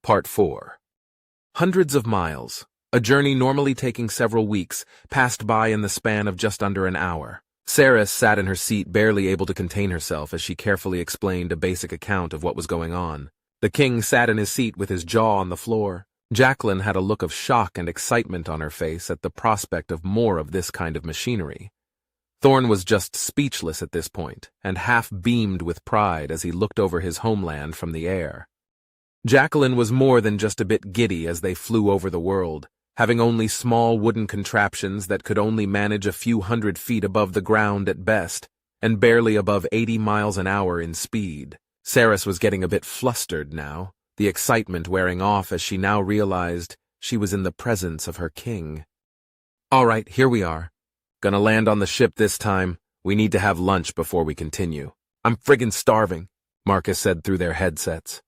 Part 4. Hundreds of miles, a journey normally taking several weeks, passed by in the span of just under an hour. Sarah sat in her seat, barely able to contain herself as she carefully explained a basic account of what was going on. The king sat in his seat with his jaw on the floor. Jacqueline had a look of shock and excitement on her face at the prospect of more of this kind of machinery. Thorn was just speechless at this point, and half beamed with pride as he looked over his homeland from the air. Jacqueline was more than just a bit giddy as they flew over the world, having only small wooden contraptions that could only manage a few 100 feet above the ground at best, and barely above 80 miles an hour in speed. Saris was getting a bit flustered now, the excitement wearing off as she now realized she was in the presence of her king. "All right, here we are. Gonna land on the ship this time. We need to have lunch before we continue. I'm friggin' starving," Marcus said through their headsets.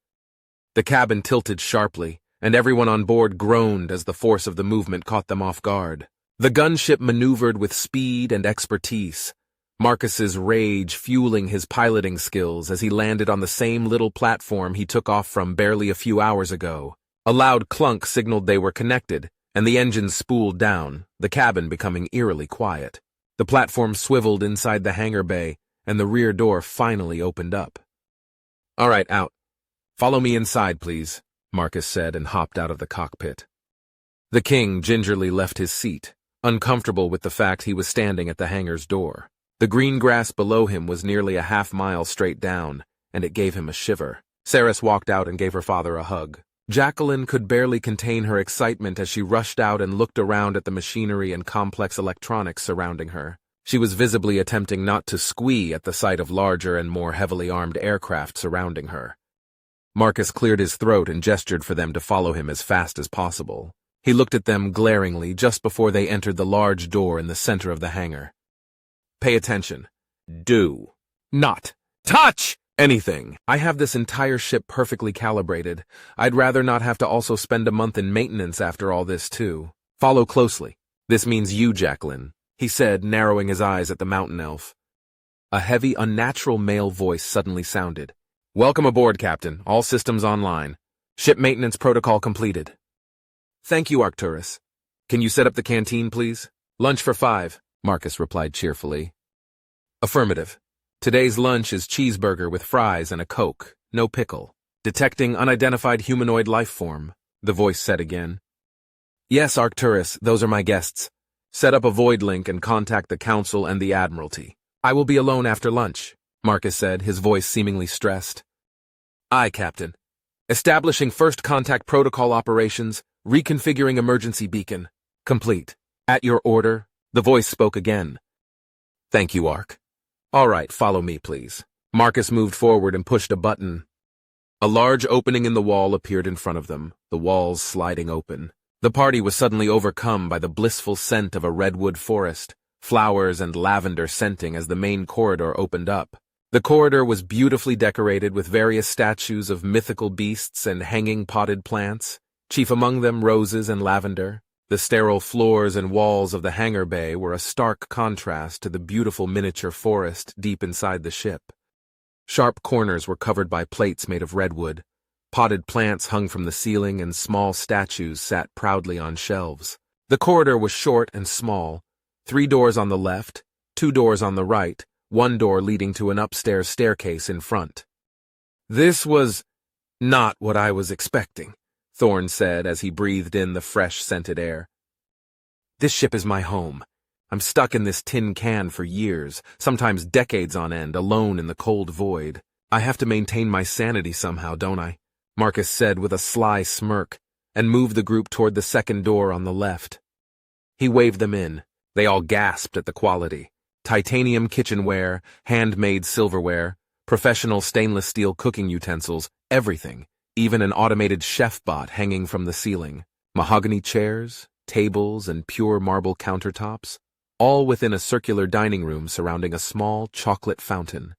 The cabin tilted sharply, and everyone on board groaned as the force of the movement caught them off guard. The gunship maneuvered with speed and expertise, Marcus's rage fueling his piloting skills as he landed on the same little platform he took off from barely a few hours ago. A loud clunk signaled they were connected, and the engines spooled down, the cabin becoming eerily quiet. The platform swiveled inside the hangar bay, and the rear door finally opened up. "All right, out. Follow me inside, please," Marcus said and hopped out of the cockpit. The king gingerly left his seat, uncomfortable with the fact he was standing at the hangar's door. The green grass below him was nearly a half-mile straight down, and it gave him a shiver. Saris walked out and gave her father a hug. Jacqueline could barely contain her excitement as she rushed out and looked around at the machinery and complex electronics surrounding her. She was visibly attempting not to squee at the sight of larger and more heavily armed aircraft surrounding her. Marcus cleared his throat and gestured for them to follow him as fast as possible. He looked at them glaringly just before they entered the large door in the center of the hangar. "Pay attention. Do not touch anything. I have this entire ship perfectly calibrated. I'd rather not have to also spend a month in maintenance after all this, too. Follow closely. This means you, Jacqueline," he said, narrowing his eyes at the mountain elf. A heavy, unnatural male voice suddenly sounded. "Welcome aboard, Captain. All systems online. Ship maintenance protocol completed." "Thank you, Arcturus. Can you set up the canteen, please?" "Lunch for 5, Marcus replied cheerfully. "Affirmative. Today's lunch is cheeseburger with fries and a Coke, no pickle. Detecting unidentified humanoid life form," the voice said again. "Yes, Arcturus, those are my guests. Set up a void link and contact the Council and the Admiralty. I will be alone after lunch," Marcus said, his voice seemingly stressed. "Aye, Captain. Establishing first contact protocol operations, reconfiguring emergency beacon. Complete. At your order," the voice spoke again. "Thank you, Arc. All right, follow me, please." Marcus moved forward and pushed a button. A large opening in the wall appeared in front of them, the walls sliding open. The party was suddenly overcome by the blissful scent of a redwood forest, flowers and lavender scenting as the main corridor opened up. The corridor was beautifully decorated with various statues of mythical beasts and hanging potted plants, chief among them roses and lavender. The sterile floors and walls of the hangar bay were a stark contrast to the beautiful miniature forest deep inside the ship. Sharp corners were covered by plates made of redwood. Potted plants hung from the ceiling and small statues sat proudly on shelves. The corridor was short and small, 3 doors on the left, 2 doors on the right, 1 door leading to an upstairs staircase in front. "This was not what I was expecting," Thorn said as he breathed in the fresh, scented air. "This ship is my home. I'm stuck in this tin can for years, sometimes decades on end, alone in the cold void. I have to maintain my sanity somehow, don't I?" Marcus said with a sly smirk, and moved the group toward the second door on the left. He waved them in. They all gasped at the quality. Titanium kitchenware, handmade silverware, professional stainless steel cooking utensils, everything. Even an automated chef bot hanging from the ceiling. Mahogany chairs, tables, and pure marble countertops, all within a circular dining room surrounding a small chocolate fountain.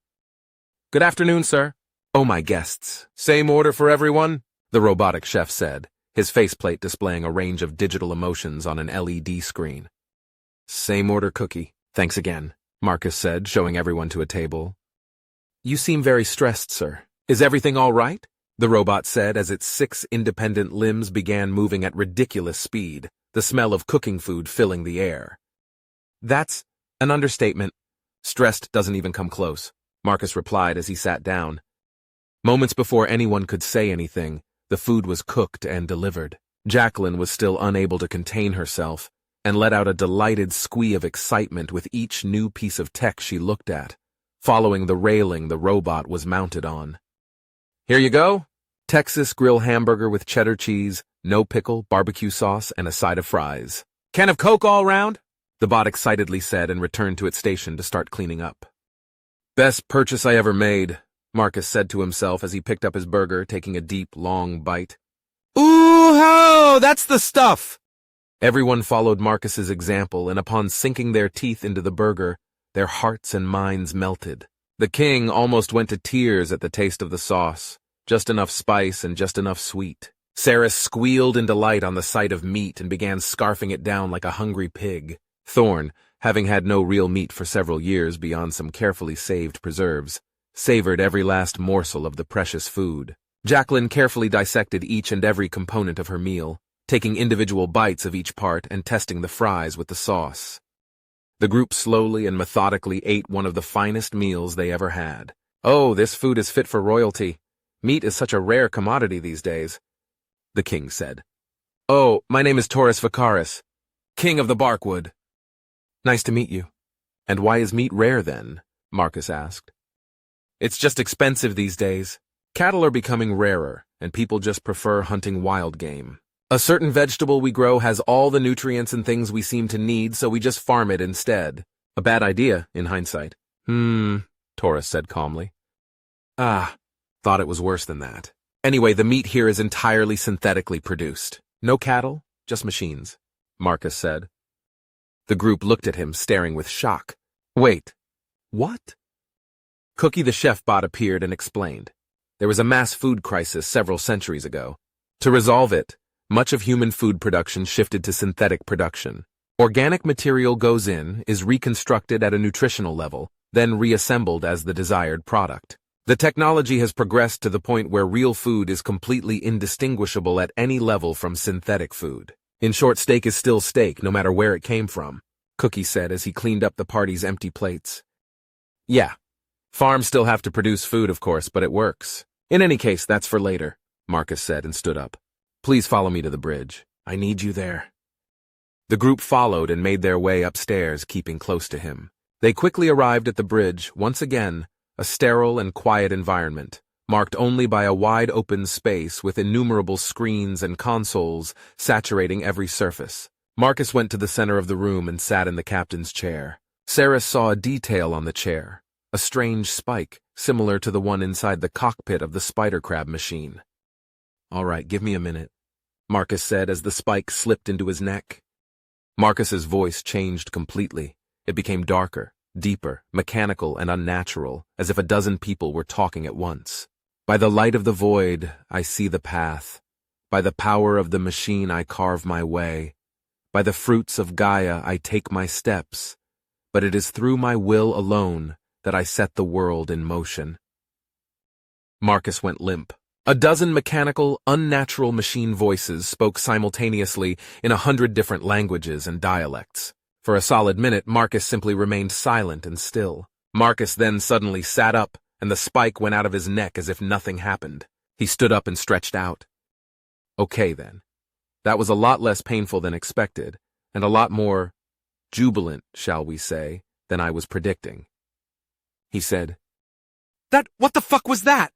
"Good afternoon, sir." "Oh, my guests. Same order for everyone?" the robotic chef said, his faceplate displaying a range of digital emotions on an LED screen. "Same order, Cookie. Thanks again," Marcus said, showing everyone to a table. "You seem very stressed, sir. Is everything all right?" the robot said as its 6 independent limbs began moving at ridiculous speed, the smell of cooking food filling the air. That's an understatement. Stressed doesn't even come close, Marcus replied as he sat down. Moments before anyone could say anything, the food was cooked and delivered. Jacqueline was still unable to contain herself and let out a delighted squeak of excitement with each new piece of tech she looked at, following the railing the robot was mounted on. Here you go. Texas grill hamburger with cheddar cheese, no pickle, barbecue sauce, and a side of fries. Can of Coke all round? The bot excitedly said and returned to its station to start cleaning up. Best purchase I ever made, Marcus said to himself as he picked up his burger, taking a deep, long bite. Ooh-ho! That's the stuff! Everyone followed Marcus's example, and upon sinking their teeth into the burger, their hearts and minds melted. The king almost went to tears at the taste of the sauce, just enough spice and just enough sweet. Sarah squealed in delight on the sight of meat and began scarfing it down like a hungry pig. Thorne, having had no real meat for several years beyond some carefully saved preserves, savored every last morsel of the precious food. Jacqueline carefully dissected each and every component of her meal, taking individual bites of each part and testing the fries with the sauce. The group slowly and methodically ate one of the finest meals they ever had. Oh, this food is fit for royalty. Meat is such a rare commodity these days, the king said. Oh, my name is Taurus Vicaris, king of the Barkwood. Nice to meet you. And why is meat rare then? Marcus asked. It's just expensive these days. Cattle are becoming rarer, and people just prefer hunting wild game. A certain vegetable we grow has all the nutrients and things we seem to need, so we just farm it instead. A bad idea, in hindsight. Taurus said calmly. Thought it was worse than that. Anyway, the meat here is entirely synthetically produced. No cattle, just machines, Marcus said. The group looked at him, staring with shock. Wait, what? Cookie the chef bot appeared and explained. There was a mass food crisis several centuries ago. To resolve it, much of human food production shifted to synthetic production. Organic material goes in, is reconstructed at a nutritional level, then reassembled as the desired product. The technology has progressed to the point where real food is completely indistinguishable at any level from synthetic food. In short, steak is still steak, no matter where it came from, Cookie said as he cleaned up the party's empty plates. Yeah, farms still have to produce food, of course, but it works. In any case, that's for later, Marcus said and stood up. Please follow me to the bridge. I need you there. The group followed and made their way upstairs, keeping close to him. They quickly arrived at the bridge, once again, a sterile and quiet environment, marked only by a wide-open space with innumerable screens and consoles saturating every surface. Marcus went to the center of the room and sat in the captain's chair. Sarah saw a detail on the chair, a strange spike, similar to the one inside the cockpit of the spider crab machine. All right, give me a minute, Marcus said as the spike slipped into his neck. Marcus's voice changed completely. It became darker, deeper, mechanical, and unnatural, as if a dozen people were talking at once. By the light of the void, I see the path. By the power of the machine, I carve my way. By the fruits of Gaia, I take my steps. But it is through my will alone that I set the world in motion. Marcus went limp. A dozen mechanical, unnatural machine voices spoke simultaneously in 100 different languages and dialects. For a solid minute, Marcus simply remained silent and still. Marcus then suddenly sat up, and the spike went out of his neck as if nothing happened. He stood up and stretched out. Okay, then. That was a lot less painful than expected, and a lot more jubilant, shall we say, than I was predicting. He said, What the fuck was that?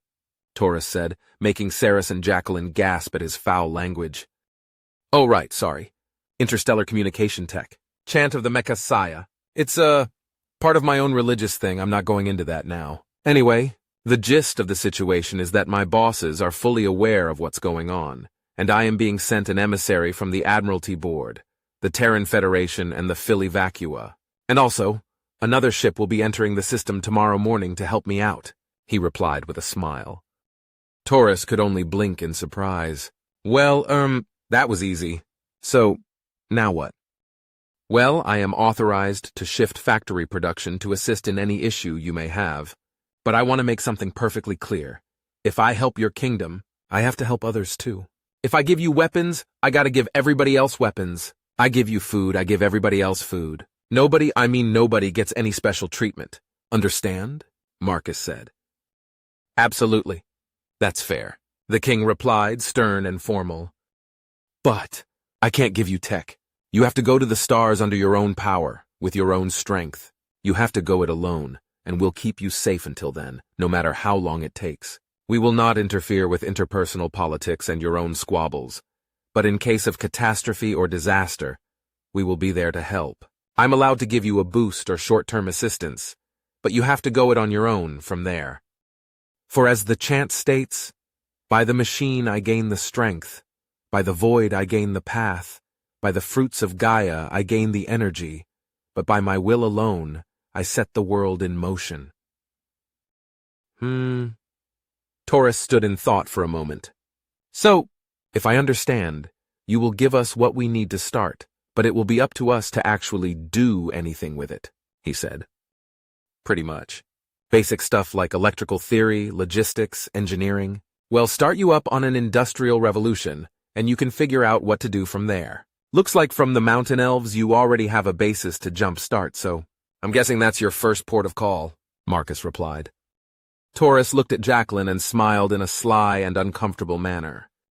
Taurus said, making Saris and Jacqueline gasp at his foul language. Oh, right, sorry. Interstellar communication tech. Chant of the Messiah. It's part of my own religious thing. I'm not going into that now. Anyway, the gist of the situation is that my bosses are fully aware of what's going on, and I am being sent an emissary from the Admiralty Board, the Terran Federation, and the Philly Vacua. And also, another ship will be entering the system tomorrow morning to help me out, he replied with a smile. Taurus could only blink in surprise. Well, that was easy. So, now what? Well, I am authorized to shift factory production to assist in any issue you may have. But I want to make something perfectly clear. If I help your kingdom, I have to help others too. If I give you weapons, I gotta give everybody else weapons. I give you food, I give everybody else food. Nobody gets any special treatment. Understand? Marcus said. Absolutely. That's fair. The king replied, stern and formal. But I can't give you tech. You have to go to the stars under your own power, with your own strength. You have to go it alone, and we'll keep you safe until then, no matter how long it takes. We will not interfere with interpersonal politics and your own squabbles, but in case of catastrophe or disaster, we will be there to help. I'm allowed to give you a boost or short-term assistance, but you have to go it on your own from there. For as the chant states, by the machine I gain the strength, by the void I gain the path, by the fruits of Gaia I gain the energy, but by my will alone I set the world in motion. Taurus stood in thought for a moment. So, if I understand, you will give us what we need to start, but it will be up to us to actually do anything with it, he said. Pretty much. Basic stuff like electrical theory, logistics, engineering. We'll start you up on an industrial revolution, and you can figure out what to do from there. Looks like from the mountain elves you already have a basis to jumpstart, so I'm guessing that's your first port of call, Marcus replied. Taurus looked at Jacqueline and smiled in a sly and uncomfortable manner.